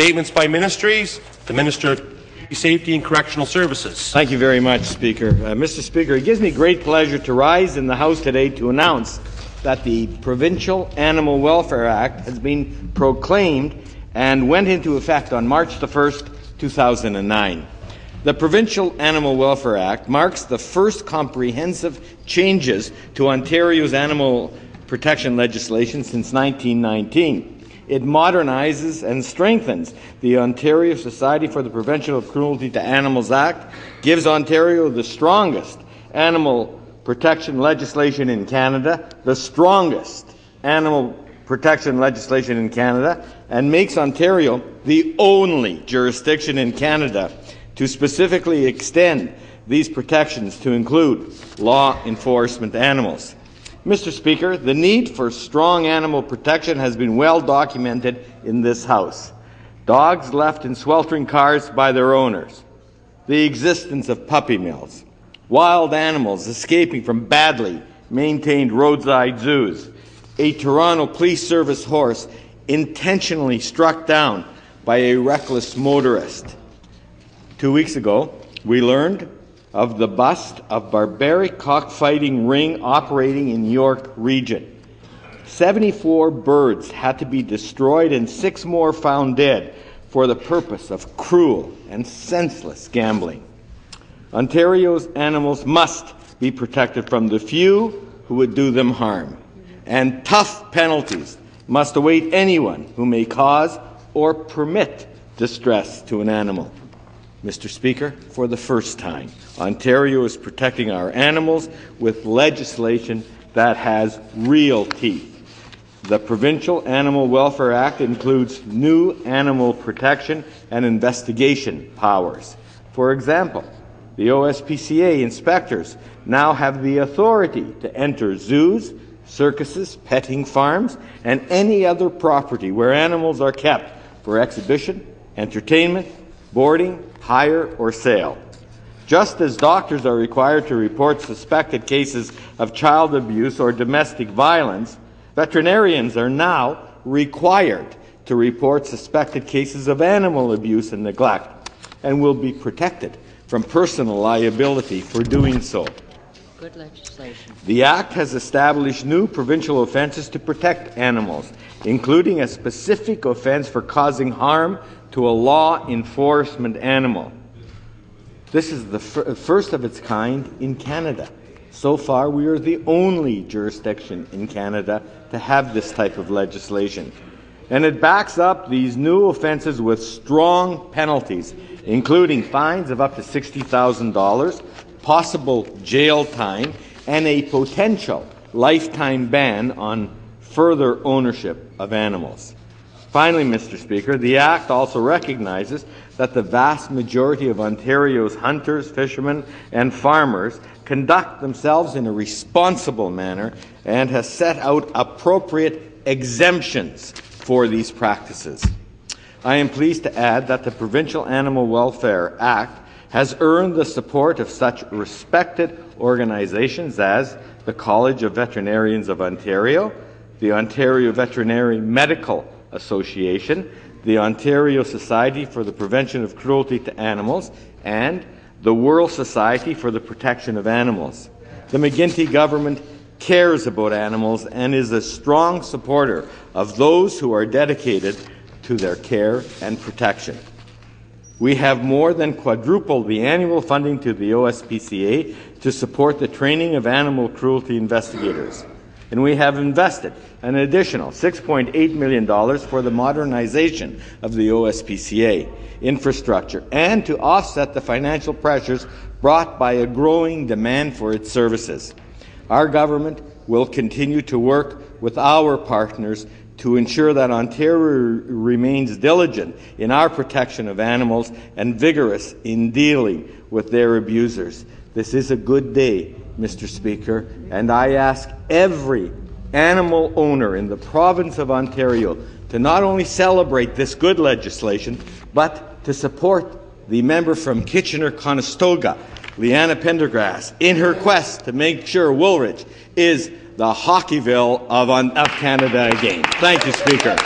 Statements by ministries. The Minister of Safety and Correctional Services. Thank you very much, Speaker. Mr. Speaker, it gives me great pleasure to rise in the House today to announce that the Provincial Animal Welfare Act has been proclaimed and went into effect on March the 1st, 2009. The Provincial Animal Welfare Act marks the first comprehensive changes to Ontario's animal protection legislation since 1919. It modernizes and strengthens the Ontario Society for the Prevention of Cruelty to Animals Act, gives Ontario the strongest animal protection legislation in Canada, the strongest animal protection legislation in Canada, and makes Ontario the only jurisdiction in Canada to specifically extend these protections to include law enforcement animals. Mr. Speaker, the need for strong animal protection has been well documented in this House. Dogs left in sweltering cars by their owners, the existence of puppy mills, wild animals escaping from badly maintained roadside zoos, a Toronto Police Service horse intentionally struck down by a reckless motorist. 2 weeks ago, we learned of the bust of barbaric cockfighting ring operating in York Region. 74 birds had to be destroyed and 6 more found dead for the purpose of cruel and senseless gambling. Ontario's animals must be protected from the few who would do them harm, and tough penalties must await anyone who may cause or permit distress to an animal. Mr. Speaker, for the first time, Ontario is protecting our animals with legislation that has real teeth. The Provincial Animal Welfare Act includes new animal protection and investigation powers. For example, the OSPCA inspectors now have the authority to enter zoos, circuses, petting farms, and any other property where animals are kept for exhibition, entertainment, boarding, hire, or sale. Just as doctors are required to report suspected cases of child abuse or domestic violence, veterinarians are now required to report suspected cases of animal abuse and neglect, and will be protected from personal liability for doing so. Good legislation. The Act has established new provincial offences to protect animals, including a specific offence for causing harm to a law enforcement animal. This is the first of its kind in Canada. So far, we are the only jurisdiction in Canada to have this type of legislation. And it backs up these new offences with strong penalties, including fines of up to $60,000, possible jail time, and a potential lifetime ban on further ownership of animals. Finally, Mr. Speaker, the Act also recognizes that the vast majority of Ontario's hunters, fishermen, and farmers conduct themselves in a responsible manner and has set out appropriate exemptions for these practices. I am pleased to add that the Provincial Animal Welfare Act has earned the support of such respected organizations as the College of Veterinarians of Ontario, the Ontario Veterinary Medical Association, the Ontario Society for the Prevention of Cruelty to Animals, and the World Society for the Protection of Animals. The McGuinty government cares about animals and is a strong supporter of those who are dedicated to their care and protection. We have more than quadrupled the annual funding to the OSPCA to support the training of animal cruelty investigators. And we have invested an additional $6.8 million for the modernization of the OSPCA infrastructure and to offset the financial pressures brought by a growing demand for its services. Our government will continue to work with our partners to ensure that Ontario remains diligent in our protection of animals and vigorous in dealing with their abusers. This is a good day, Mr. Speaker, and I ask every animal owner in the province of Ontario to not only celebrate this good legislation, but to support the member from Kitchener-Conestoga, Leanna Pendergrass, in her quest to make sure Woolwich is the Hockeyville of Canada again. Thank you, Speaker.